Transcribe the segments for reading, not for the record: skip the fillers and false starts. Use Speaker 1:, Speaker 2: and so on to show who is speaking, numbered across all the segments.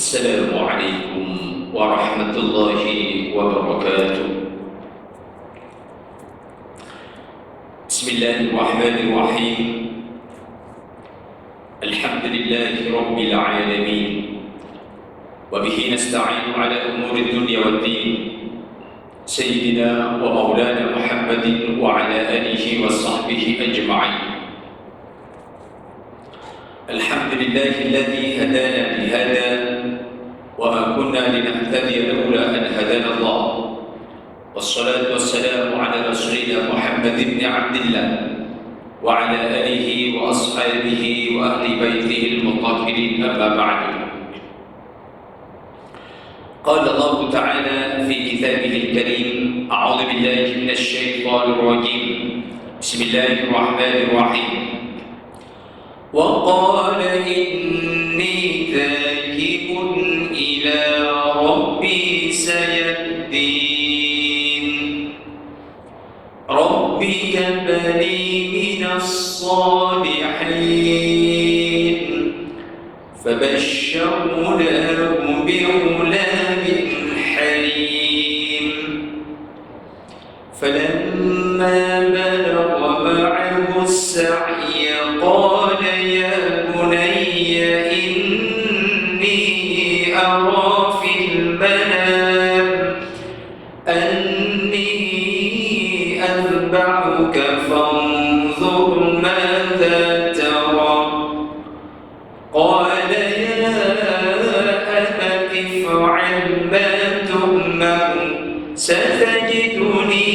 Speaker 1: السلام عليكم ورحمة الله وبركاته. بسم الله الرحمن الرحيم. الحمد لله رب العالمين، وبه نستعين على أمور الدنيا والدين، سيدنا ومولانا محمد وعلى آله وصحبه أجمعين. الحمد لله الذي هدانا لهذا وما كنا لنهتدي لولا أن هدانا الله، والصلاة والسلام على رسولنا محمد بن عبد الله وعلى آله وأصحابه وأهل بيته المطهرين، أما بعد. قال الله تعالى في كتابه الكريم: أعوذ بالله من الشيطان الرجيم، بسم الله الرحمن الرحيم. وقال إني ذاهب إلى ربي سيهدين ربي هب لي من الصالحين فبشرناه بغلام حليم فلما بلغ معه السعي قال يا بني إني أرى في المنام أني أذبحك فانظر ماذا ترى قال يا أبت افعل ما تؤمر ستجدني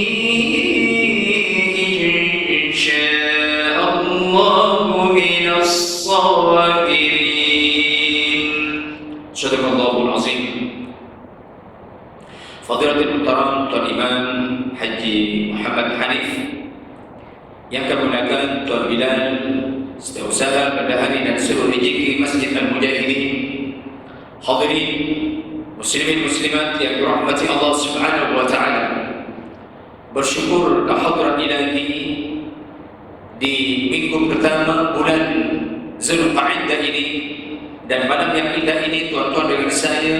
Speaker 1: إن شاء الله من الصابرين. صدق الله العظيم. Fadilatul Muhtaram Tuan Imam Haji Muhammad Hanif, yang kami muliakan Tuan Bilal, Setiausaha Bendahari dan seluruh rezeki Masjid Al-Mujahidin, hadirin muslimin muslimat yang dirahmati Allah Subhanahu wa taala. Bersyukur kehadiran ilahi di minggu pertama bulan Zulqa'dah ini, dan malam yang indah ini tuan-tuan dengan saya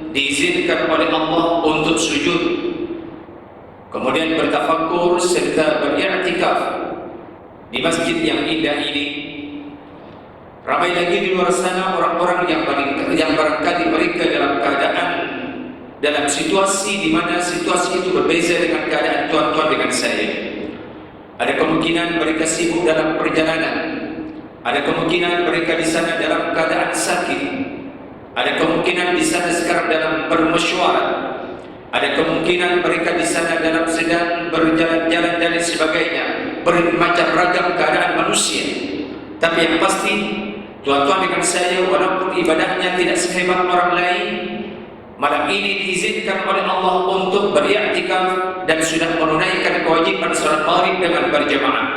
Speaker 1: diizinkan oleh Allah untuk sujud, kemudian bertafakur serta beriktikaf di masjid yang indah ini. Ramai lagi di luar sana orang-orang yang barangkali mereka dalam keadaan, dalam situasi di mana situasi itu berbeza dengan keadaan tuan-tuan dengan saya. Ada kemungkinan mereka sibuk dalam perjalanan, ada kemungkinan mereka di sana dalam keadaan sakit, ada kemungkinan di sana sekarang dalam bermesyuarat, ada kemungkinan mereka di sana dalam sedang berjalan-jalan dan sebagainya, bermacam ragam keadaan manusia. Tapi yang pasti tuan-tuan dengan saya, walaupun ibadahnya tidak sehebat orang lain, malam ini diizinkan oleh Allah untuk beriktikaf dan sudah menunaikan kewajiban salat maghrib dengan berjamaah.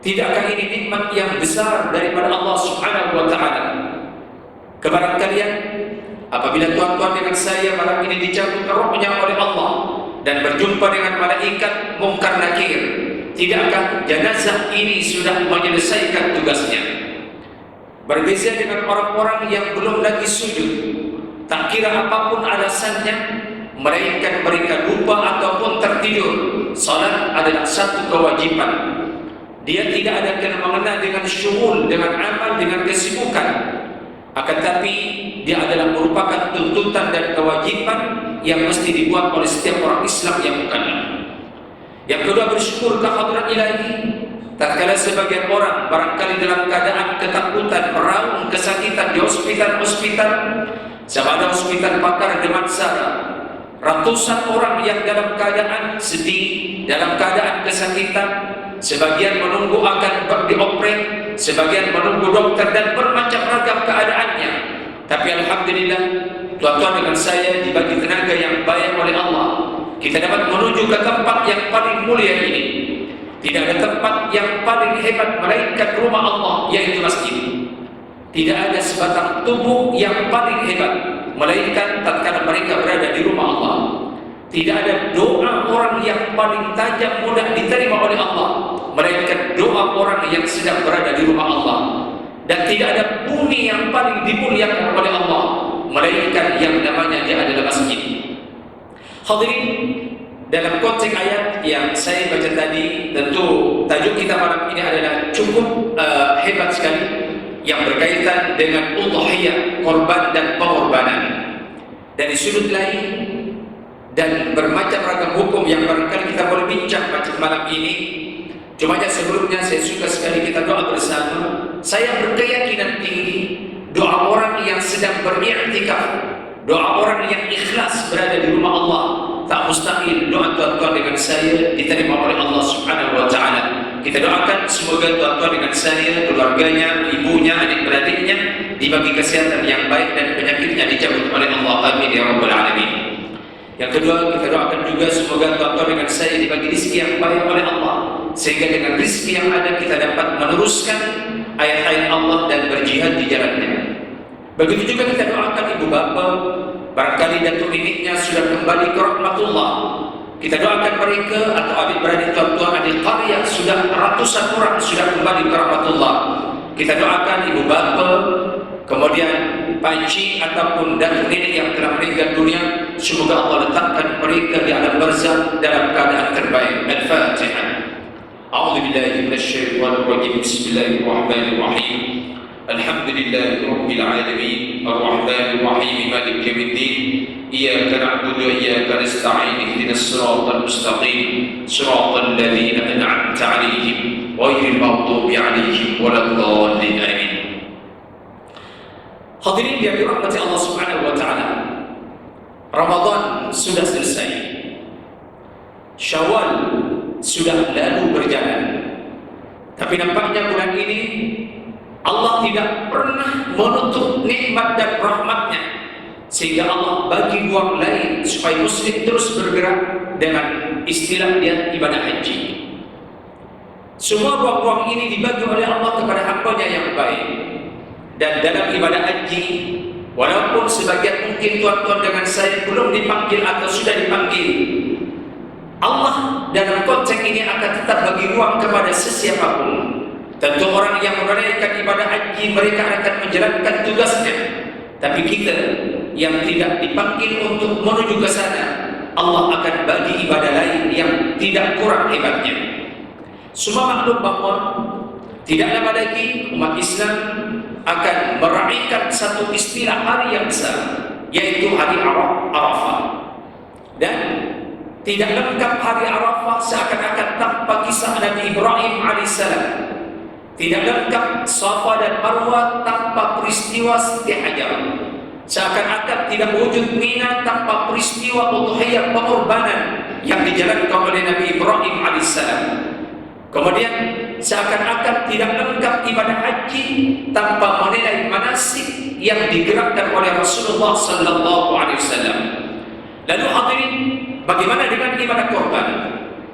Speaker 1: Tidakkah ini nikmat yang besar daripada Allah Subhanahu wa taala? Kepada kalian, apabila tuan-tuan dengan saya malam ini dicabut rohnya oleh Allah dan berjumpa dengan malaikat Munkar Nakir, tidakkah jenazah ini sudah menyelesaikan tugasnya? Berbeza dengan orang-orang yang belum lagi sujud, tak kira apapun alasannya, melainkan mereka lupa ataupun tertidur. Salat adalah satu kewajiban. Dia tidak ada kena mengena dengan syughul, dengan amal, dengan kesibukan. Akan tapi dia adalah merupakan tuntutan dan kewajiban yang mesti dibuat oleh setiap orang Islam yang mukallaf. Yang kedua, bersyukur kehadiran ilahi. Tatkala sebagian orang barangkali dalam keadaan ketakutan, meraung, kesakitan di hospital-hospital, sama ada hospital pakar Damansara, ratusan orang yang dalam keadaan sedih, dalam keadaan kesakitan, sebagian menunggu akan dioperet, sebagian menunggu dokter dan bermacam ragam keadaannya. Tapi alhamdulillah, tuan-tuan dengan saya dibagi tenaga yang baik oleh Allah, kita dapat menuju ke tempat yang paling mulia ini. Tidak ada tempat yang paling hebat melainkan rumah Allah, yaitu masjid. Tidak ada sebatang tubuh yang paling hebat melainkan tatkala mereka berada di rumah Allah. Tidak ada doa orang yang paling tajam mudah diterima oleh Allah melainkan doa orang yang sedang berada di rumah Allah. Dan tidak ada bumi yang paling dimuliakan oleh Allah melainkan yang namanya dia adalah masjid. Hadirin, dalam konteks ayat yang saya baca tadi, tentu tajuk kita malam ini adalah cukup hebat sekali, yang berkaitan dengan udhiyah, korban dan pengorbanan. Dari sudut lain dan bermacam ragam hukum yang barangkali kita boleh bincang pada malam ini. Cuma sebelumnya saya suka sekali kita doa bersama. Saya berkeyakinan tinggi doa orang yang sedang beriktikaf, doa orang yang ikhlas berada di rumah Allah, tak mustahil doa tuan-tuan dengan saya diterima oleh Allah Subhanahu wa taala. Kita doakan semoga tuan-tuan dengan saya, keluarganya, ibunya, adik-beradiknya dibagi kesehatan yang baik dan penyakitnya dicabut oleh Allah. Amin ya rabbal alamin. Yang kedua, kita doakan juga semoga tuan-tuan dengan saya dibagi rezeki yang baik oleh Allah, sehingga dengan rezeki yang ada kita dapat meneruskan ayat-ayat Allah dan berjihad di jalannya. Begitu juga kita doakan ibu bapa, barangkali datuk neneknya sudah kembali ke rahmatullah. Kita doakan mereka atau adik-beradik tuan-tuan adik qarya sudah ratusan orang sudah kembali ke rahmatullah. Kita doakan ibu bapa, kemudian panci ataupun datuk nenek yang telah meninggal dunia, semoga Allah letakkan mereka di alam barzakh dalam keadaan terbaik. Al-Fatihah. A'udzubillahi minasyaitonir rajim. Bismillahirrahmanirrahim. Alhamdulillahi rabbil alamin. Arrahmanir rahim. Maliki yaumiddin. إياك نعبد وإياك نستعين اهدنا الصراط المستقيم صراط الذين أنعمت عليهم غير المغضوب عليهم ولا الضالين آمين. Hadirin yang dirahmati Allah Subhanahu wa taala, Ramadan sudah selesai, Syawal sudah lalu berjalan, tapi nampaknya bulan ini Allah tidak pernah menutup nikmat dan rahmatnya, sehingga Allah bagi ruang lain supaya muslim terus bergerak dengan istilah dia ibadah haji. Semua ruang-ruang ini dibagi oleh Allah kepada hamba-Nya yang baik. Dan dalam ibadah haji, walaupun sebagian mungkin tuan-tuan dengan saya belum dipanggil atau sudah dipanggil, Allah dalam konteks ini akan tetap bagi ruang kepada sesiapapun. Tentu orang yang menunaikan ibadah haji, mereka akan menjalankan tugasnya. Tapi kita yang tidak dipanggil untuk menuju ke sana, Allah akan bagi ibadah lain yang tidak kurang hebatnya. Semua maklum bahawa tidak lama lagi umat Islam akan meraihkan satu istilah hari yang besar, yaitu hari Arafah. Dan tidak lengkap hari Arafah seakan-akan tanpa kisah Nabi Ibrahim alaihissalam. Tidak lengkap Safa dan Marwah tanpa peristiwa Siti Hajar. Seakan-akan tidak wujud Mina tanpa peristiwa udhiyah pengorbanan yang dijalankan oleh Nabi Ibrahim alaihissalam. Kemudian seakan-akan tidak lengkap ibadah haji tanpa menilai manasik yang digerakkan oleh Rasulullah sallallahu alaihi wasallam. Lalu hadirin, bagaimana dengan ibadah korban?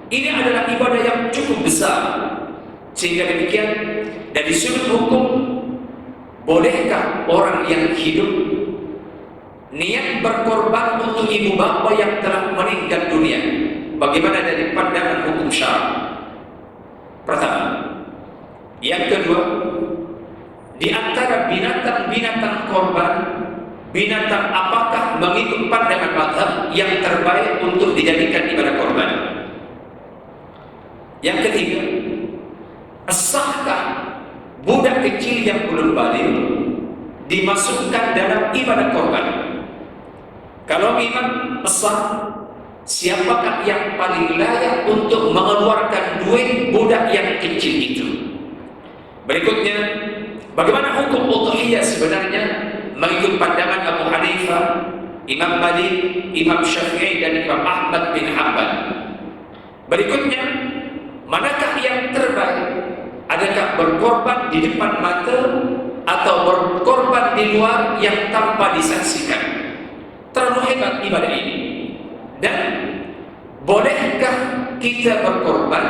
Speaker 1: Ini adalah ibadah yang cukup besar. Sehingga demikian, dari sudut hukum, bolehkah orang yang hidup niat berkorban untuk ibu bapa yang telah meninggal dunia? Bagaimana dari pandangan hukum syar'i? Pertama. Yang kedua, di antara binatang-binatang korban, binatang apakah mengikut pandangan mazhab yang terbaik untuk dijadikan ibadah korban? Yang ketiga, sahkah budak kecil yang belum balik dimasukkan dalam ibadah korban? Kalau memang sah, siapakah yang paling layak untuk mengeluarkan duit budak yang kecil itu? Berikutnya, bagaimana hukum udhiyah sebenarnya mengikut pandangan Abu Hanifah, Imam Malik, Imam Syafi'i dan Imam Ahmad bin Hanbal? Berikutnya, manakah yang terbaik? Adakah berkorban di depan mata atau berkorban di luar yang tanpa disaksikan? Terlalu hebat ibadah ini. Dan bolehkah kita berkorban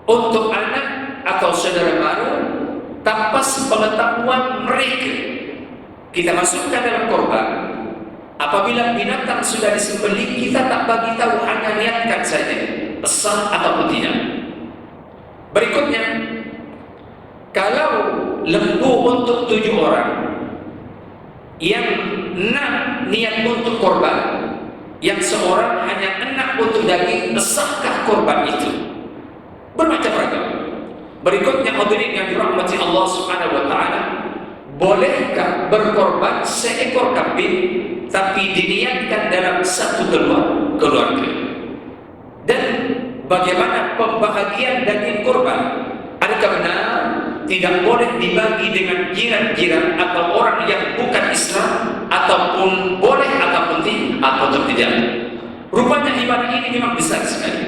Speaker 1: untuk anak atau saudara mara tanpa sepengetahuan mereka? Kita masukkan dalam korban. Apabila binatang sudah disembelih, kita tak bagi tahu, hanya niatkan saja sah atau tidak. Berikutnya, kalau lembu untuk 7 orang, yang 6 niat untuk korban, yang seorang hanya 6 untuk daging, sahkah korban itu? Bermacam-macam. Berikutnya hadirin yang dirahmati Allah Subhanahu wa taala, bolehkah berkorban seekor kambing tapi diniatkan dalam satu keluarga? Dan bagaimana pembahagian daging korban? Adakah benar tidak boleh dibagi dengan jiran-jiran atau orang yang bukan Islam, ataupun boleh ataupun tidak? Rupanya ibadah ini memang besar sekali,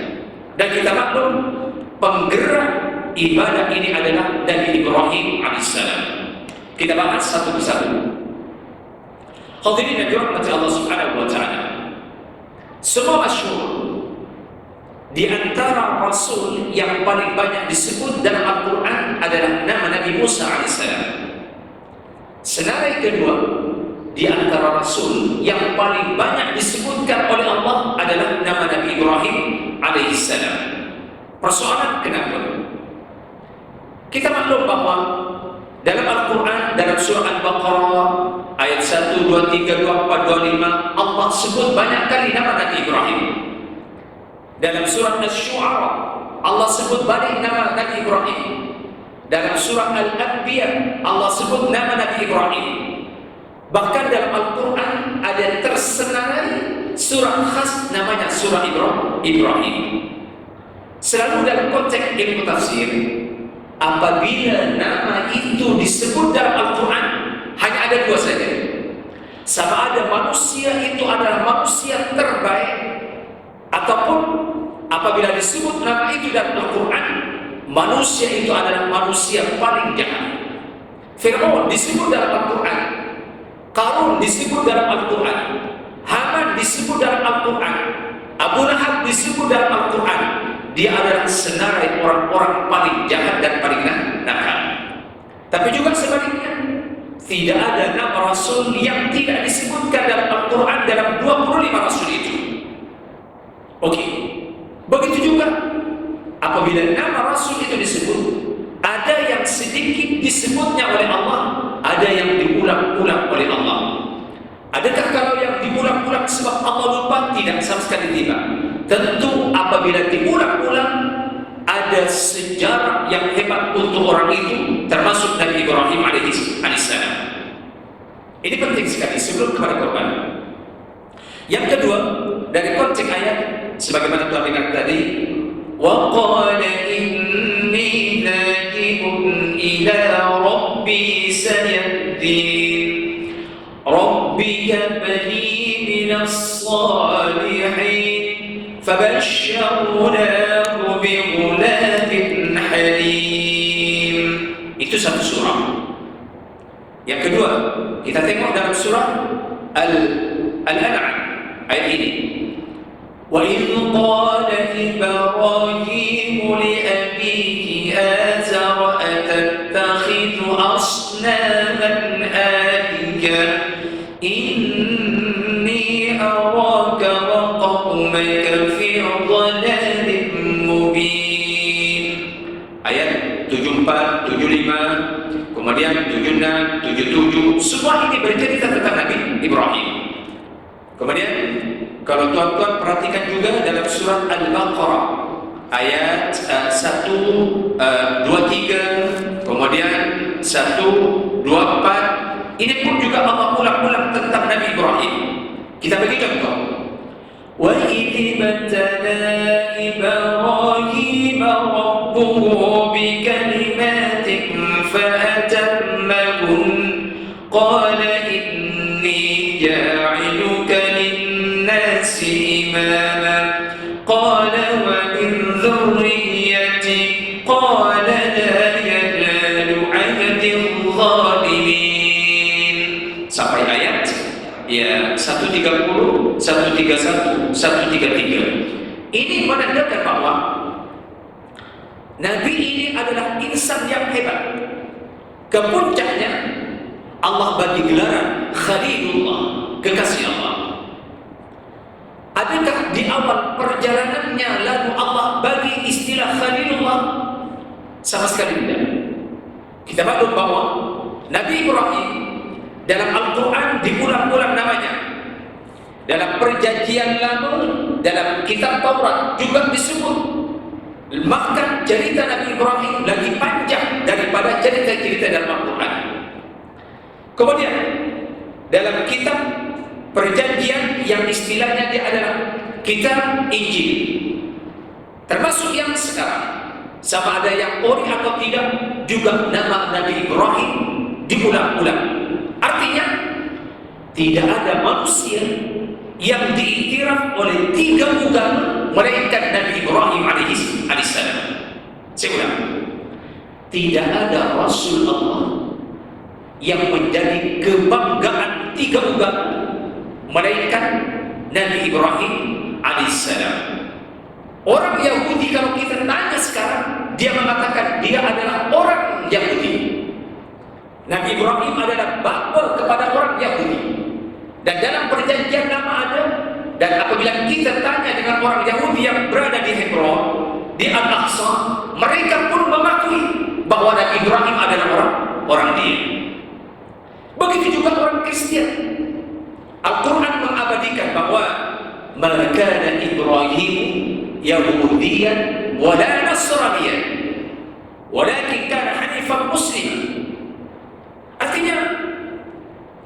Speaker 1: dan kita maklum penggerak ibadah ini adalah Nabi Ibrahim alaihissalam. Kita bahas satu persatu. Hadirin yang dirahmati Allah Subhanahu wa taala, semua masyhur di antara Rasul yang paling banyak disebut dalam Al-Quran adalah nama Nabi Musa alaihissalam. Senilai kedua, di antara Rasul yang paling banyak disebutkan oleh Allah adalah nama Nabi Ibrahim alaihissalam. Persoalan kenapa? Kita maklum bahwa dalam Al-Quran, dalam surah Al-Baqarah ayat 1, 2, 3, 2, 4, 25, Allah sebut banyak kali nama Nabi Ibrahim. Dalam surah Asy-Syu'ara Allah sebut balik nama Nabi Ibrahim. Dalam surah Al-Anbiya Allah sebut nama Nabi Ibrahim. Bahkan dalam Al-Quran ada tersenarai surah khas namanya surah Ibrahim. Selalu dalam konteks ilmu tafsir, apabila nama itu disebut dalam Al-Quran, hanya ada dua saja. Sama ada manusia itu adalah manusia terbaik, ataupun apabila disebut nama itu dalam Al-Quran, manusia itu adalah manusia paling jahat. Fir'aun disebut dalam Al-Quran, Qarun disebut dalam Al-Quran, Haman disebut dalam Al-Quran, Abu Lahab disebut dalam Al-Quran. Dia adalah senarai orang-orang paling jahat dan paling nakal. Tapi juga sebaliknya, tidak ada nama Rasul yang tidak disebutkan dalam Al-Quran dalam 25 Rasul itu. Oke. Begitu juga apabila nama Rasul itu disebut, ada yang sedikit disebutnya oleh Allah, ada yang diulang-ulang oleh Allah. Adakah kalau yang diulang-ulang sebab Allah lupa? Tidak, sama sekali tidak. Tentu apabila diulang-ulang ada sejarah yang hebat untuk orang itu, termasuk Nabi Ibrahim alaihissalam. Ini penting sekali sebelum kepada korban. Yang kedua, dari konteks ayat sebagaimana Tuhan dengar tadi, wa qala inni najibun ila rabbi sayahdin rabbi habli minas salihin fabashsharnahu bighulamin halim. Itu satu surah. Yang kedua, kita tengok dalam surah Al-An'am ayat ini. وَإِذْ قَالَ إِبْرَاهِيمُ لِأَبِيهِ آزَرَ أَتَتَّخِذُ أَصْنَامًا آلِهَةً إِنِّي أَرَاكَ وَقَوْمَكَ فِي ضَلَالٍ مُبِينٍ. Ayat 74, 75, kemudian 76, 77, semua ini bercerita tentang Nabi Ibrahim. Kemudian kalau tuan-tuan perhatikan juga dalam surat Al-Baqarah ayat 1, 2, 3, kemudian 1, 2, 4, ini pun juga Allah ulang-ulang tentang Nabi Ibrahim. Kita bagi contoh. Wa idh ibtala Ibrahim rabbuhu bi kalimatin fa atammahun qala inni ja'iluka lin-nasi imama qala wa min dhurriyyati qala la yanalu 'ahdi adh-dhalimin. Sampai ayat ya 130, 131, 133. Ini menandakan bahwa Nabi ini adalah insan yang hebat. Kepuncaknya Allah bagi gelaran Khalilullah, kekasih Allah. Adakah di awal perjalanannya lalu Allah bagi istilah Khalilullah? Sama sekali tidak. Kita maklum bahwa Nabi Ibrahim dalam Al-Quran diulang-ulang namanya. Dalam perjanjian lama, dalam kitab Taurat juga disebut. Maka cerita Nabi Ibrahim lagi panjang daripada cerita-cerita dalam Al-Quran. Kemudian dalam kitab perjanjian yang istilahnya dia adalah kitab Injil, termasuk yang sekarang, sama ada yang ori atau tidak, juga nama Nabi Ibrahim diulang-ulang. Artinya tidak ada manusia yang diiktiraf oleh 3 agama melainkan Nabi Ibrahim alaihissalam. Saya ulang, tidak ada Rasul Allah yang menjadi kebanggaan 3 agama melainkan Nabi Ibrahim alaihissalam. Orang Yahudi kalau kita tanya sekarang, dia mengatakan dia adalah orang Yahudi. Nabi Ibrahim adalah bapa kepada orang Yahudi. Dan dalam perjanjian lama ada. Dan apabila kita tanya dengan orang Yahudi yang berada di Hebron, di Al-Aqsa, mereka pun mengakui bahwa Nabi Ibrahim adalah orang dia. Begitu juga orang Kristen. Al-Quran mengabadikan bahwa ma kana Ibrahim Yahudiyan wala Nasraniyan walakin kana hanifan musliman. Artinya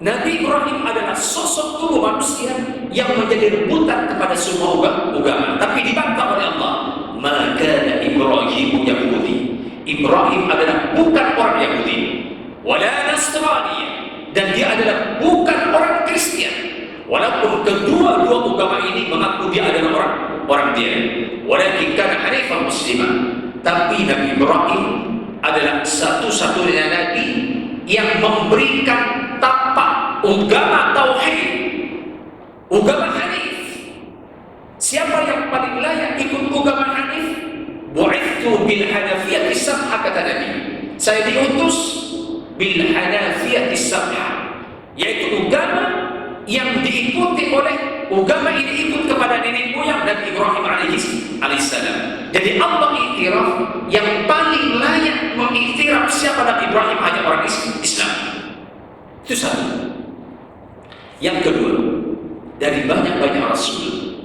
Speaker 1: Nabi Ibrahim adalah sosok tubuh manusia yang menjadi rebutan kepada semua agama, tapi dibantah oleh Allah. Ma kana Ibrahim Yahudi. Ibrahim adalah bukan orang Yahudi, wala Nasrani, dan dia adalah bukan orang Kristen. Walaupun kedua-dua agama ini mengaku dia adalah orang dia. Walakin kana hanifan musliman. Tapi Nabi Ibrahim adalah satu-satunya nabi yang memberikan tapak agama tauhid, agama hanif. Siapa yang paling layak ikut agama hanif? Bu'ithu bil hanafiyati sabha, kata Nabi. Saya diutus bil hanafiyati sabha, yaitu agama yang diikuti oleh agama ini ikut kepada nenek moyang Nabi Ibrahim alaihissalam. Jadi Allah iktiraf yang paling layak mengiktiraf siapa Nabi Ibrahim hanya orang Islam. Itu satu. Yang kedua, dari banyak-banyak rasul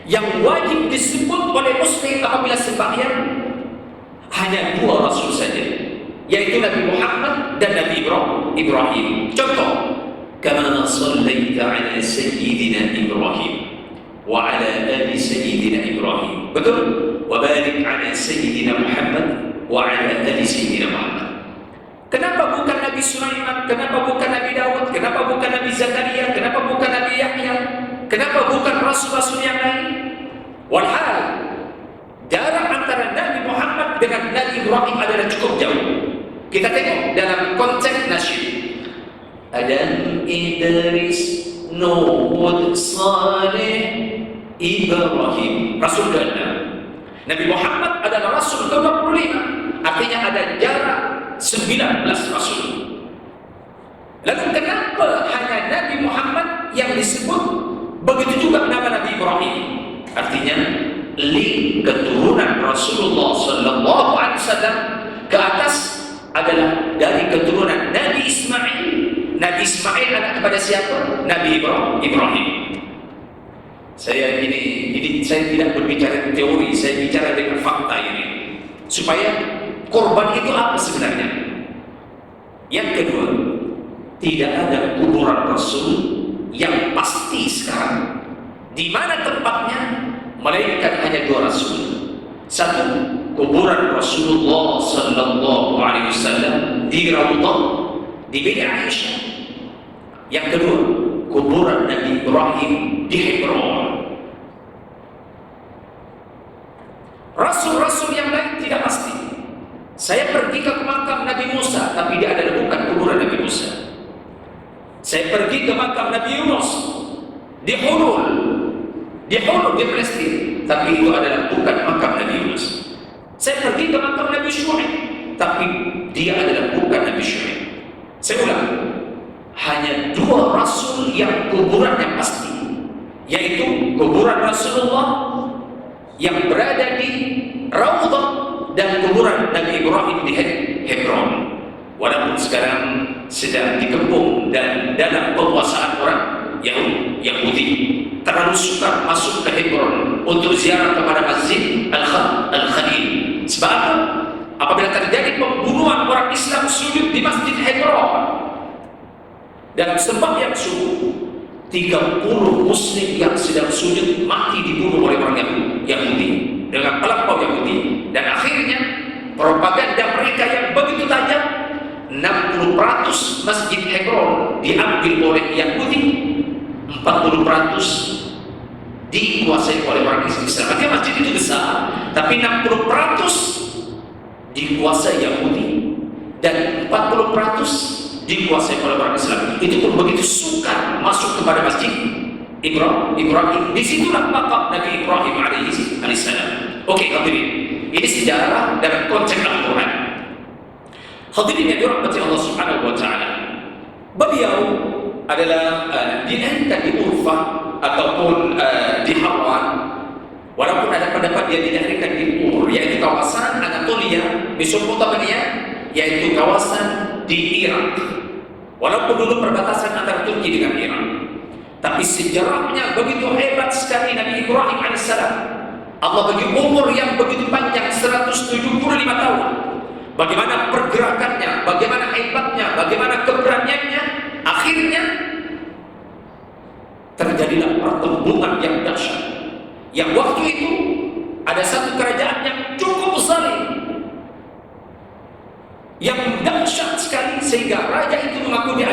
Speaker 1: yang wajib disebut oleh muslim apabila sembahyang, hanya 2 rasul saja, yaitu Nabi Muhammad dan Nabi Ibrahim. Contoh, kama sallaita ala sayyidina Ibrahim wa ala ali sayyidina Ibrahim. Betul? Wa barik ala sayyidina Muhammad wa ala ali sayyidina Muhammad. Kenapa bukan Nabi Sulaiman? Kenapa bukan Nabi Daud? Kenapa bukan Nabi Zakaria? Kenapa bukan Nabi Yahya? Kenapa bukan rasul-rasul yang lain? Walhal jarak antara Nabi Muhammad dengan Nabi Ibrahim adalah cukup jauh. Kita tengok dalam konteks nasyid. Adam, Idris, Nuh, Saleh, Ibrahim, Rasul ke-6. Nabi Muhammad adalah Rasul ke-25. Artinya ada jarak 19 Rasul. Lalu kenapa hanya Nabi Muhammad yang disebut? Begitu juga nama Nabi Ibrahim. Artinya link keturunan Rasulullah sallallahu alaihi wasallam ke atas adalah dari keturunan Nabi Ismail. Nabi Ismail anak kepada siapa? Nabi Ibrahim. Saya ini saya tidak berbicara teori, saya bicara dengan fakta ini. Supaya korban itu apa sebenarnya? Yang kedua, tidak ada kuburan Rasul yang pasti sekarang. Di mana tempatnya? Melainkan hanya 2 Rasul. Satu, kuburan Rasulullah sallallahu alaihi wasallam di Raudhah di Bait Aisyah. Yang kedua, kuburan Nabi Ibrahim di Hebron. Rasul-rasul yang lain tidak pasti. Saya pergi ke makam Nabi Musa, tapi dia adalah bukan kuburan Nabi Musa. Saya pergi ke makam Nabi Yunus di Hulul, di Palestina, tapi itu adalah bukan makam Nabi Yunus. Saya pergi ke makam Nabi Syuaib, tapi dia adalah bukan Nabi Syuaib. Saya ulang, hanya 2 rasul yang kuburan yang pasti, yaitu kuburan Rasulullah yang berada di Raudhah dan kuburan Nabi Ibrahim di Hebron. Walaupun sekarang sedang dikepung dan dalam penguasaan orang Yahudi. Terlalu sukar masuk ke Hebron untuk ziarah kepada Masjid Al-Khalil. Sebab apa? Apabila terjadi pembunuhan orang Islam sujud di Masjid Hebron dalam sebab yang sungguh, 30 Muslim yang sedang sujud mati dibunuh oleh orang Yahudi dengan pelampau Yahudi. Dan akhirnya propaganda mereka yang begitu tajam, 60% Masjid Hebron diambil oleh Yahudi, 40% dikuasai oleh orang Islam. Artinya masjid itu besar, tapi 60% dikuasai Yahudi dan 40% dikuasai oleh orang Islam. Itu pun begitu sukar masuk kepada Masjid Ibrahim. Disitulah makam Nabi Ibrahim alaihissalam. Oke, hadirin, ini sejarah dalam konteks Al-Quran. Hadirin yang dirahmati Allah Subhanahu wa Ta'ala, beliau adalah dilahirkan di Urfa ataupun di Haran, walaupun ada pendapat dia dilahirkan di Ur, yaitu kawasan Anatolia, Mesopotamia, yaitu kawasan di Irak. Walaupun dulu perbatasan antara Turki dengan Irak, tapi sejarahnya begitu hebat sekali. Nabi Ibrahim alaihissalam, Allah bagi umur yang begitu panjang, 175 tahun. Bagaimana pergerakannya, bagaimana hebatnya, bagaimana keberaniannya. Akhirnya terjadilah pertempuran yang dahsyat. Yang waktu itu ada satu kerajaan yang cukup zalim, yang dahsyat sekali, sehingga raja itu mengaku dia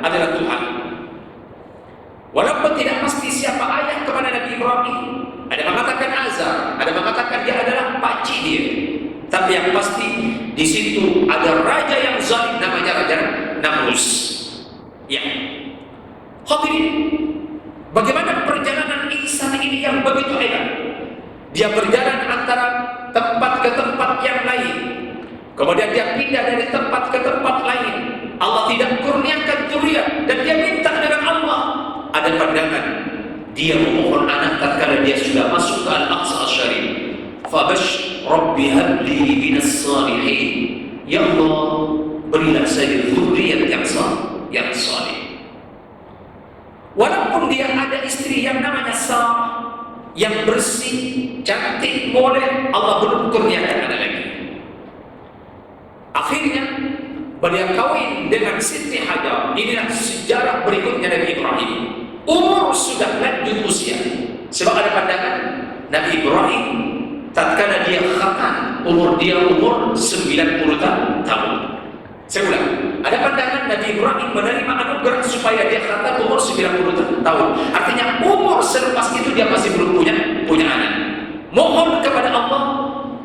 Speaker 1: adalah Tuhan. Walaupun tidak pasti siapa ayah kepada Nabi Ibrahim, ada mengatakan Azar, ada mengatakan dia adalah pakcik dia. Tapi yang pasti di situ ada raja yang zalim, namanya Raja Namrus. Ya, hadirin, bagaimana perjalanan insan ini yang begitu hebat? Dia berjalan antara tempat ke tempat yang lain, kemudian dia pindah dari tempat ke tempat lain. Allah tidak kurniakan zuriat dan dia minta dengan Allah. Ada pandangan dia memohon anak tatkala dia sudah masuk ke Al-Aqsa Asy-Syarif. Fabash Rabbi habli minas salihin. Ya Allah, berilah saya zuriat yang saleh. Walaupun dia ada istri yang namanya Sarah, yang bersih, cantik, molek, Allah belum kurniakan anak lagi. Akhirnya beliau kawin dengan Siti Hajar. Inilah sejarah berikutnya Nabi Ibrahim. Umur sudah lanjut usia. Sebab ada pandangan Nabi Ibrahim tatkala dia khatam, umur 90 tahun. Saya ulang, ada pandangan Nabi Ibrahim menerima anugerah supaya dia khatam umur 90 tahun. Artinya umur selepas itu dia masih belum punya anak. Mohon kepada Allah,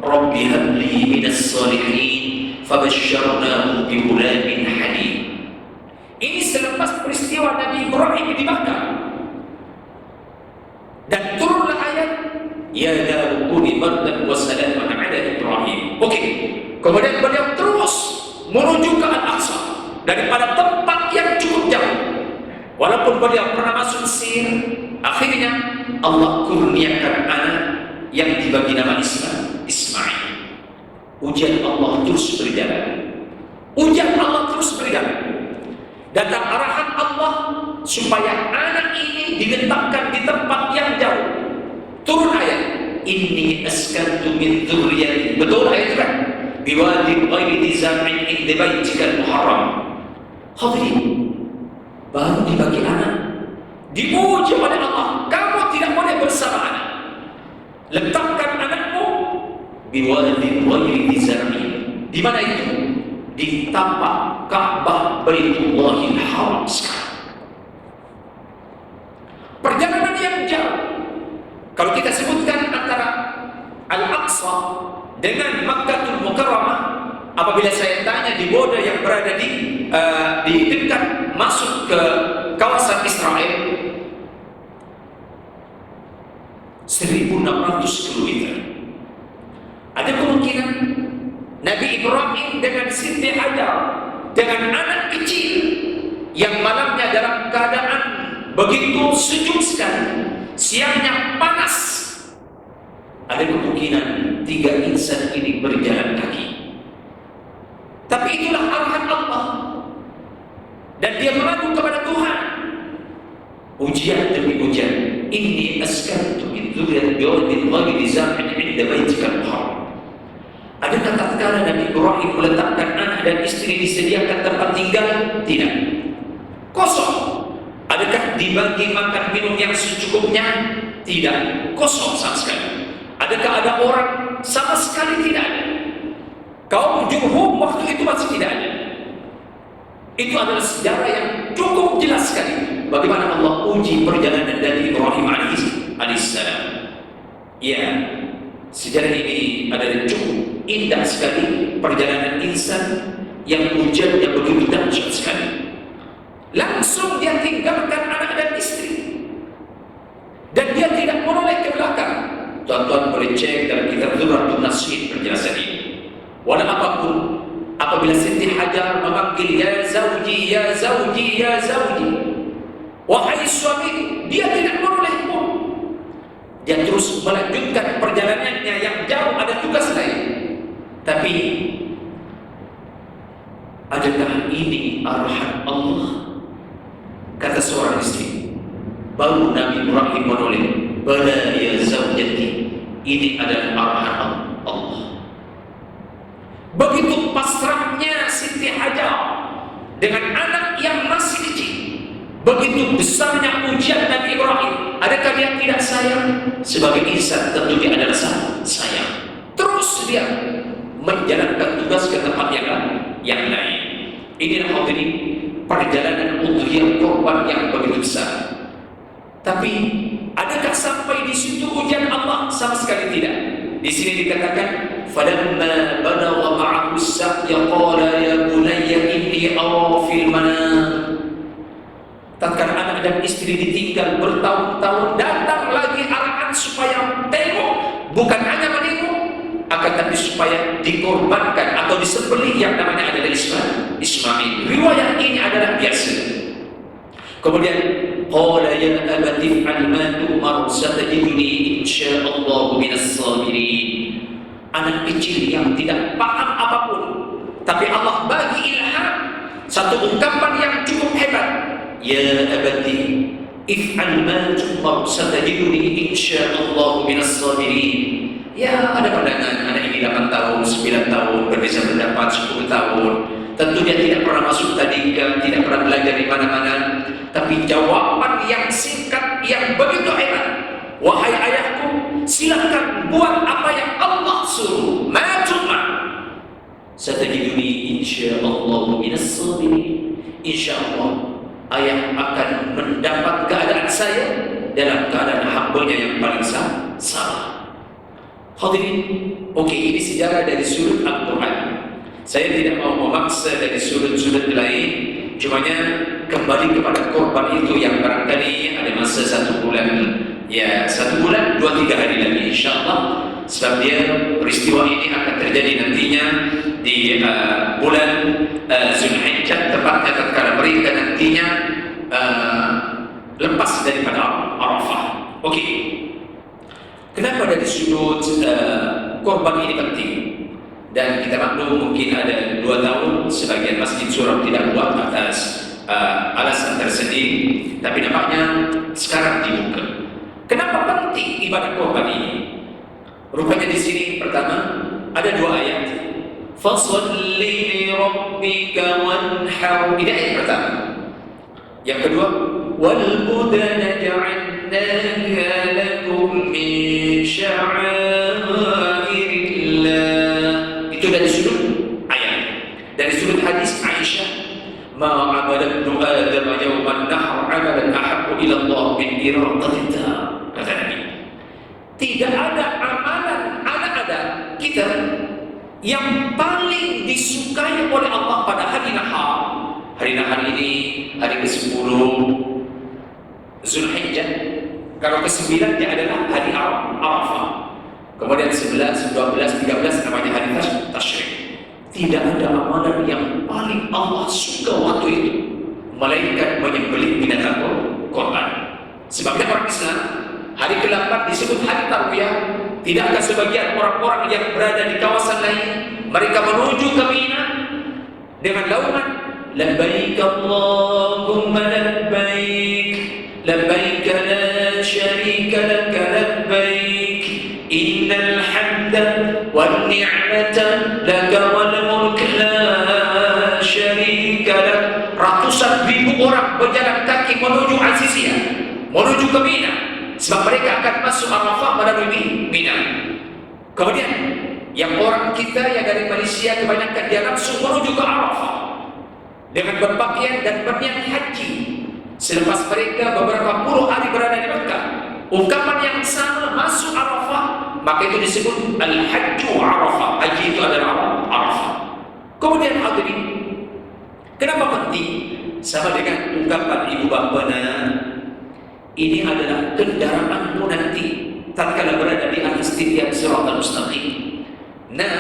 Speaker 1: Rabbi habli minas salihin fabasyarnahu bi ghulamin halim. Ini selepas peristiwa Nabi Ibrahim di Makkah. Dan turunlah ayat, ya Daud kuni bardan wa salaman ala Ibrahim. Oke, kemudian beliau terus menuju ke Al-Aqsa daripada tempat yang cukup jauh. Walaupun beliau pernah masuk Mesir, akhirnya Allah kurniakan anak yang dibagi nama Ismail. Ujian Allah terus berjalan. Datang arahan Allah supaya anak ini diletakkan di tempat yang jauh. Turun ayat, inni askantu min dzurriyyati. Betul ayat itu kan? Biwadin ghairi dzi zar'in inda baitikal muharram. Hadirin, baru dibagi anak, diuji oleh Allah. Kamu tidak boleh bersama anak. Letakkan anakmu biwadin ghairi dzi zar'in. Di mana itu? Di tapak Ka'bah Baitullahil Haram sekarang. Perjalanan yang jauh. Kalau kita sebutkan antara Al-Aqsa dengan Makkahul Mukarramah, apabila saya tanya di border yang berada di dekat masuk ke kawasan Israel, 1.600 km. Ada kemungkinan Nabi Ibrahim dengan Siti Hajar, dengan anak kecil yang malamnya dalam keadaan begitu sejuk sekali, siangnya panas, ada kemungkinan 3 insan ini berjalan kaki. Tapi itulah arahan Allah. 1.600 km. dan dia mengadu kepada Tuhan. Ujian demi ujian. Inni askantu min dzurriyyati biwadin ghairi zar'in 'inda baitikal muharram. Adakah tatkala Nabi Ibrahim meletakkan anak dan istri disediakan tempat tinggal? Tidak. Kosong. Adakah dibagi makan minum yang secukupnya? Tidak. Kosong sama sekali. Adakah ada orang? Sama sekali tidak ada. Kaum Jurhum waktu itu masih tidak ada. Itu adalah sejarah yang cukup jelas sekali bagaimana Allah uji perjalanan dari Ibrahim alaihissalam. Ya, sejarah ini adalah cukup indah sekali, perjalanan insan yang ujiannya begitu dahsyat sekali. Langsung dia tinggalkan anak dan istri, dan dia tidak menoleh ke belakang. Tuan-tuan boleh cek dalam kitab Dzurratun Nashid penjelasan ini. Walau apapun, apabila Siti Hajar memanggil ya zauji, ya zauji, ya zauji, wahai suami, dia tidak menoleh pun. Dia terus melanjutkan perjalanannya yang jauh, ada tugas lain. Tapi adakah ini arahan Allah? Kata seorang istri. Baru Nabi Ibrahim menoleh, bala ya zaujati, ini adalah arahan Allah. Begitu pasrahnya Siti Hajar dengan anak yang masih kecil. Begitu besarnya ujian Nabi Ibrahim. Adakah dia tidak sayang? Sebagai insan tentu dia adalah sayang. Terus dia menjalankan tugas ke tempat yang lain. Inilah hadirin perjalanan udhiyah korban yang begitu besar. Tapi adakah sampai di situ ujian Allah? Sama sekali tidak. Di sini dikatakan, "Falamma balagha ma'ahu as-sa'ya qala ya bunayya inni ara fil manam." Tatkala anak dan istri ditinggal bertahun-tahun, datang lagi arahan supaya tengok, bukan hanya menengok, akan tapi supaya dikorbankan atau disembelih yang namanya adalah Ismail. Riwayat ini adalah biasa. Kemudian qala ya abati if'al ma tu'mar satajiduni insyaallah minas sabirin. Anak kecil yang tidak paham apapun, tapi Allah bagi ilham satu ungkapan yang cukup hebat. Ya abati if'al ma tu'mar satajiduni insyaallah minas sabirin. Ya, ada pandangan anak ini 8 tahun, 9 tahun, berbeza pendapat 10 tahun. Tentu dia tidak pernah masuk tadi, tidak pernah belajar di mana-mana. Tapi jawaban yang singkat, yang begitu hebat. Wahai ayahku, silakan buat apa yang Allah suruh. Ma'atuma satajiduni insyaallah minas sabirin. Insyaallah ayah akan mendapat keadaan saya dalam keadaan hambanya yang paling salah. Hadirin, oke, ini sejarah dari sudut Al-Quran. Saya tidak mau memaksa dari sudut-sudut lain, cumanya kembali kepada korban itu yang barangkali ada masa 1 bulan, ya 1 bulan 2-3 hari lagi insyaallah, sebab dia peristiwa ini akan terjadi nantinya di bulan Zulhijjah, tepatnya tatkala mereka nantinya lepas daripada Arafah. Oke. Kenapa dari sudut korban ini penting? Dan kita maklum mungkin ada 2 tahun sebagian masjid Surab tidak buat atas alasan tersendiri, tapi nampaknya sekarang dibuka. Kenapa penting ibadah korban ini? Rupanya di sini pertama ada 2 ayat. Fasholli li rabbika wanhar. Ini ayat pertama. Yang kedua, wal budana ja'alnaha lakum min sya'airillah. Itu dari sudut ayat. Dari sudut hadis Aisyah, ma amala ibnu adam yawman nahr amalan ahabbu ila Allah min iraqatita. Kata Nabi, tidak ada amalan ada kita yang paling disukai oleh Allah pada hari nahar. Hari nahar ini hari ke-10 Zulhijjah. Kalau ke-9 dia adalah hari Arafah. Kemudian 11, 12, 13 namanya hari Tasyrik. Tidak ada amalan yang paling Allah suka waktu itu melainkan menyembelih binatang korban. Sebabnya orang Islam hari ke-8 disebut hari Tarwiyah. Tidakkah sebagian orang-orang yang berada di kawasan lain mereka menuju ke Mina dengan launan labbaik Allahumma labbaik, labbaik la syarika laka labbaik, innal hamda wan ni'mata laka wal mulk la syarika lak. Ratusan ribu orang berjalan kaki menuju Aziziyah, menuju ke Mina, sebab mereka akan masuk Arafah melalui Mina. Kemudian yang orang kita yang dari Malaysia kebanyakan dia langsung menuju ke Arafah dengan berpakaian dan berniat haji. Selepas mereka beberapa puluh hari berada di Mekah, ungkapan yang sama masuk Arafah, maka itu disebut Al-Hajju Arafah. Haji itu adalah Arafah. Kemudian hadirin, kenapa penting? Sama dengan ungkapan ibu bapa, ini adalah kendaraanmu nanti tatkala berada di atas tiang Shiratal Mustaqim. Nah,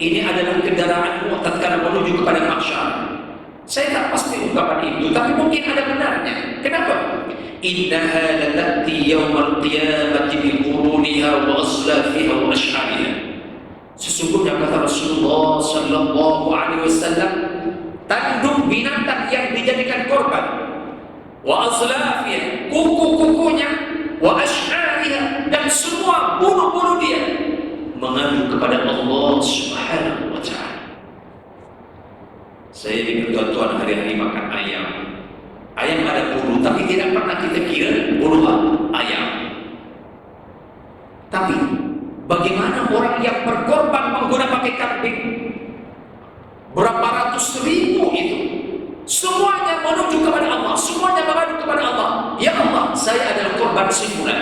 Speaker 1: ini adalah kendaraanmu tatkala menuju kepada mahsyar. Saya tak pasti ungkapan itu, tapi mungkin ada benarnya. Kenapa? Innaha latati yawmal qiyamati biquruniha wa aslafiha wa ash'ariha. Sesungguhnya kata Rasulullah sallallahu alaihi wasallam, tanduk binatang yang dijadikan korban, wa aslafiha, kuku-kukunya, wa ash'ariha, dan semua bulu-bulu dia mengadu kepada Allah Subhanahu wa ta'ala. Saya dengan tuan-tuan hari-hari makan ayam. Ayam ada bulu, tapi tidak pernah kita kira bulu ayam. Tapi bagaimana orang yang berkorban menggunakan pakai kambing? Berapa ratus ribu itu? Semuanya menuju kepada Allah, semuanya mengadu kepada Allah. Ya Allah, saya adalah korban simpulan.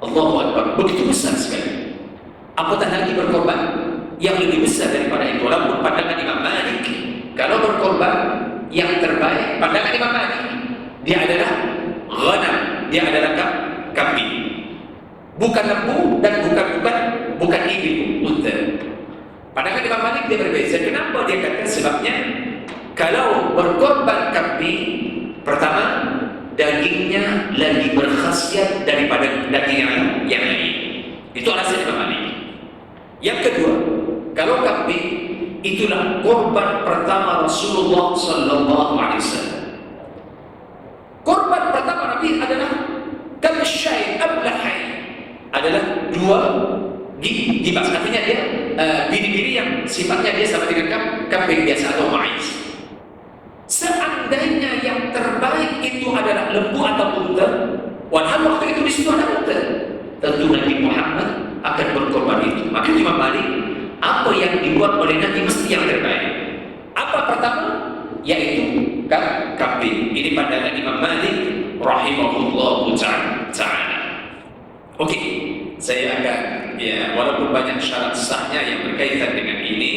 Speaker 1: Allahu Akbar, begitu besar sekali. Apatah lagi berkorban yang lebih besar daripada itu. Walaupun pandangan Imam Malik, kalau berkorban yang terbaik, pandangan Imam Malik, dia adalah ghanam, dia adalah kambing, bukan lembu dan bukan ibil, unta. Pandangan Imam Malik dia berbeza. Kenapa dia kata? Sebabnya kalau berkorban kambing, pertama dagingnya lagi berkhasiat daripada daging yang lain. Itu alasan Imam Malik. Yang kedua, kalau kambing itulah korban pertama Rasulullah sallallahu alaihi wasallam. Korban pertama Nabi adalah kabsyai ablahai, adalah dua gibas. Artinya dia biri-biri yang sifatnya dia sama dengan kambing biasa atau maiz. Seandainya yang terbaik itu adalah lembu atau unta, walhal waktu itu di situ ada unta, tentu Nabi Muhammad akan berkorban itu. Maka Imam Malik, apa yang dibuat oleh Nabi mesti yang terbaik. Apa pertama? Yaitu kambing. Ini pandangan Imam Malik rahimahullahu ta'ala. Oke, saya akan walaupun banyak syarat sahnya yang berkaitan dengan ini,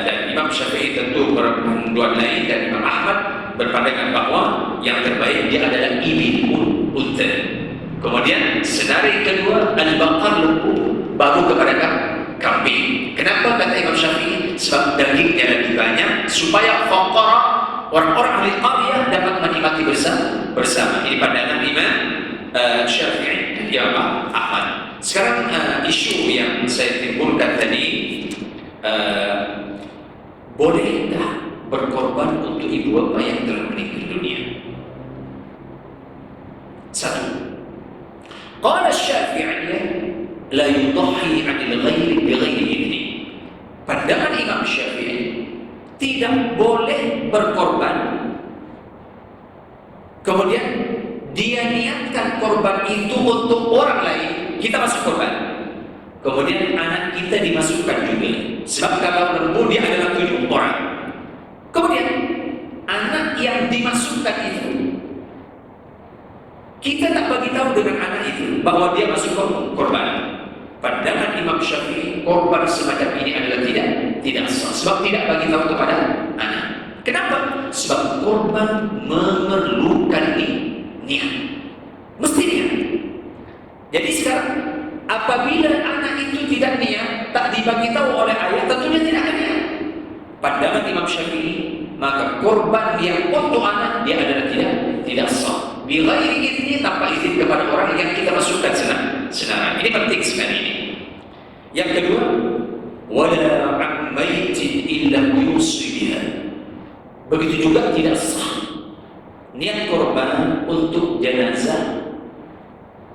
Speaker 1: dan Imam Syafi'i tentu berpanduan lain, dan Imam Ahmad berpandangan bahwa yang terbaik dia adalah ibil, unta. Kemudian senari kedua al-baqar, lembu, baru kepada kambing. Kenapa kata Imam Syafi'i? Sebab dagingnya lebih banyak, supaya faqara, orang-orang ahli qaryah dapat menikmati bersama. Ini pandangan Imam Syafi'i, ya Ahmad. Sekarang isu yang saya timbulkan tadi, bolehkah berkorban untuk ibu bapa yang telah meninggal dunia? Satu, qala Syafi'iyah la yudhi 'anil ghairi bighairi idni. Pandangan Imam Syafi'i, tidak boleh berkorban kemudian dia niatkan korban itu untuk orang lain, kita masuk korban, kemudian anak kita dimasukkan juga. Sebab kalau lembu dia adalah 7 orang, kemudian anak yang dimasukkan itu kita tak bagi tahu dengan anak itu bahwa dia masuk korban. Pandangan Imam Syafi'i, korban semacam ini adalah tidak sah, sebab tidak bagi tahu kepada anak. Kenapa? Sebab korban memerlukan niat, mesti niat. Jadi sekarang apabila anak itu tidak niat, tak dibagi tahu oleh ayah, tentunya tidak akan niat. Pandangan Imam Syafi'i, maka korban yang untuk anak dia adalah tidak sah. Bighairi idni, tanpa izin kepada orang yang kita masukkan senarai. Ini penting sekali ini. Yang kedua, wala an maitin illa yusi biha. Begitu juga tidak sah niat korban untuk jenazah,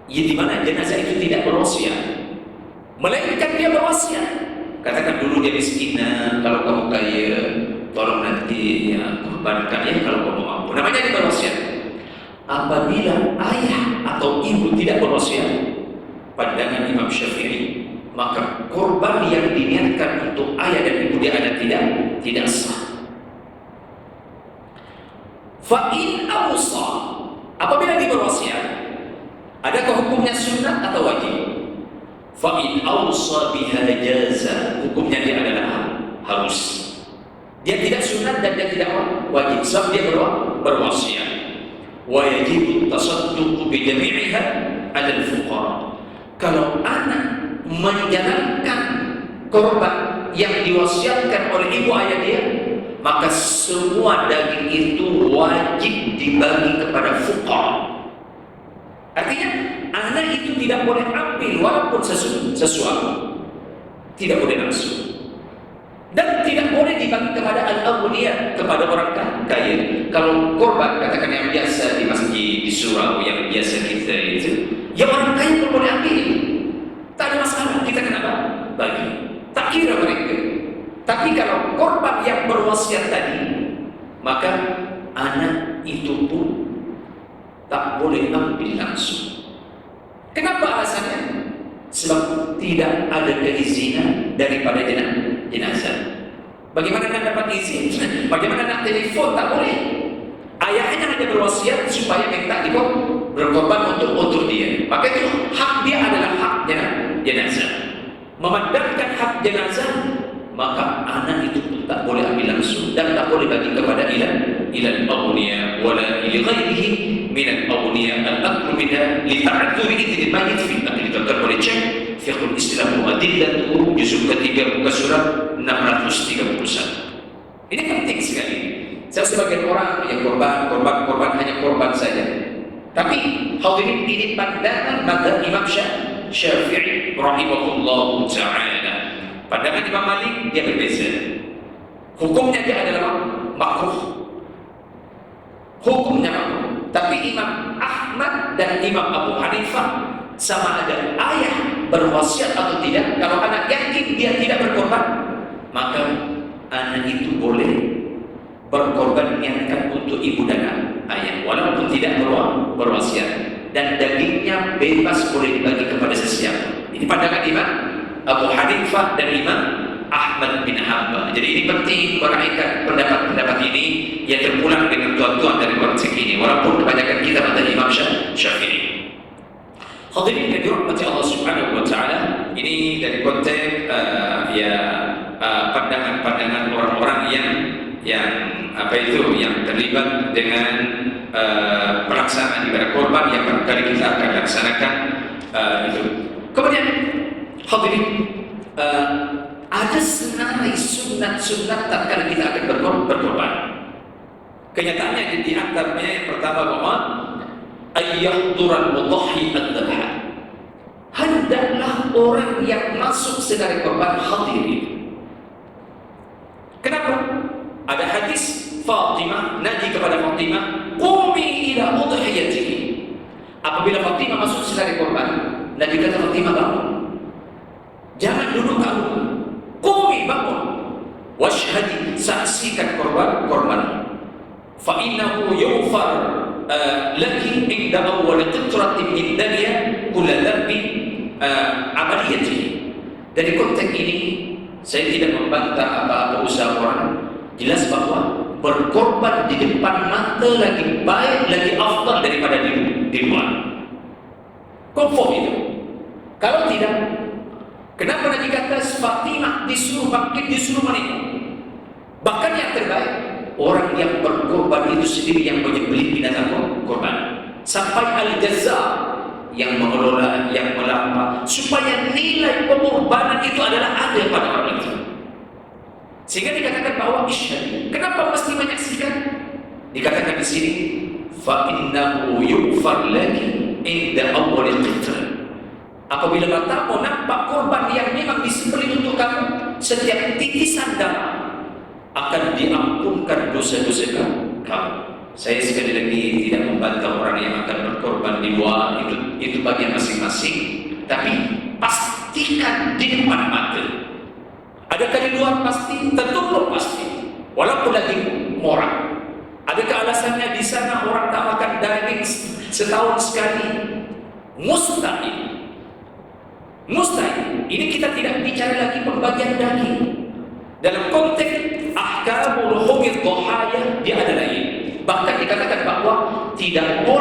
Speaker 1: ya di mana jenazah itu tidak berwasiat, melainkan dia berwasiat. Katakan dulu dia miskin, kalau kamu kaya, tolong nanti ya korbankan ya kalau kamu mampu. Namanya dia berwasiat. Apabila ayah atau ibu tidak berwasiat, pandangan Imam Syafi'i, maka korban yang diniatkan untuk ayah dan ibu dia ada tidak sah. Fa'in awsa, apabila dia berwasiat, adakah hukumnya sunnah atau wajib? Fa'in awsa biha jaza, hukumnya dia adalah harus. Dia tidak sunat dan dia tidak wajib, sebab dia berwasiat. Wa yajibu tasadduq bi jami'iha 'ala al-fuqara. Kalau anak menjalankan korban yang diwasiatkan oleh ibu ayah dia, maka semua daging itu wajib dibagi kepada fuqara. Artinya anak itu tidak boleh ambil walaupun sesuatu, tidak boleh langsung, dan tidak boleh dibagi kepada al-awliya, kepada orang kaya. Kalau korban katakan yang biasa di masjid, di surau yang biasa kita itu, ya orang kaya pun boleh ambil, tak ada masalah. Kita kenapa bagi, tak kira mereka. Tapi kalau korban yang berwasiat tadi, maka anak itu pun tak boleh ambil langsung. Kenapa alasannya? Sebab tidak ada keizinan daripada jenazah. Bagaimana nak dapat izin? Bagaimana nak telefon? Tak boleh. Ayahnya hanya berwasiat supaya minta berkorban untuk dia. Maka itu hak dia adalah hak jenazah. Memandangkan hak jenazah, maka anak itu pun tak boleh ambil langsung dan tak boleh bagi kepada ilal awliya wala li ghairihi min al awliya al aklu minha li ta'adzur idil mayit fi al-aqli. Tuan-tuan boleh cek Fiqhul Islam wa Adillatuhu juzuk ketiga muka surat 631. Ini penting sekali. Saya sebagai orang yang korban hanya korban saja. Tapi hadirin, ini pandangan mazhab Imam Syafi'i rahimahullahu ta'ala. Pandangan Imam Malik dia berbeza. Hukumnya dia adalah makruh. Hukumnya makruh. Tapi Imam Ahmad dan Imam Abu Hanifah sama ada ayah berwasiat atau tidak. Kalau anak yakin dia tidak berkorban, maka anak itu boleh berkorban niatkan untuk ibu dan ayah, walaupun tidak berwasiat, dan dagingnya bebas boleh dibagi kepada sesiapa. Ini pandangan Imam Abu Hanifah dan Imam Ahmad bin Hanbal. Jadi ini penting meraihkan pendapat-pendapat ini yang terpulang dengan tuan-tuan dari konteks ini, walaupun kebanyakan kita pada Imam Syafi'i. Hadirin yang dirahmati Allah Subhanahu wa taala, ini dari konteks pandangan-pandangan orang-orang yang terlibat dengan pelaksanaan ibadah korban yang barangkali kita akan laksanakan itu. Kemudian hadirin, ada senarai sunat-sunat tatkala kita akan berkorban. Kenyataannya di antaranya yang pertama bahwa ayyahdural mudahhi ad-dhabha, hendaklah orang yang masuk senarai korban hadirin. Kenapa? Ada hadis Fatimah, Nabi kepada Fatimah, qumi ila udhiyatihi. Apabila Fatimah masuk senarai korban, Nabi kata Fatimah, bangun, jangan duduk kamu, qumi, bangun, washhadi, saksikan korban. Fa innahu yughfar laki inda awwal qitratin min dunya kull dhanbi amaliyatihi. Dari konteks ini saya tidak membantah apa-apa usaha orang. Jelas bahwa berkorban di depan mata lagi baik, lagi afdal daripada di luar. Confirm itu. Kalau tidak, kenapa Nabi kata Fatimah disuruh bangkit, disuruh menikah? Bahkan yang terbaik, orang yang berkorban itu sendiri yang menyembelih binatang korban. Sampai Al-Jazza yang mengelola, yang melapa, supaya nilai pengorbanan itu adalah ada pada orang itu. Sehingga dikatakan bahwa isyhad. Kenapa mesti menyaksikan? Dikatakan di sini, fa innahu yughfar laki inda awwal qitr. Apabila matamu nampak korban yang memang disembelih untuk kamu, setiap titisan darah akan diampunkan dosa-dosa kamu. Saya sekali lagi tidak membantah orang yang akan berkorban di luar, itu bagian masing-masing, tapi pastikan di depan mata. Adakah di luar pasti? Tentu belum pasti. Walaupun lagi murah. Adakah alasannya di sana orang tak makan daging setahun sekali? Mustahil. Mustahil. Ini kita tidak bicara lagi pembagian daging. Dalam konteks ahkamul hukmi dhahaya dia ada lain. Bahkan dikatakan bahwa tidak boleh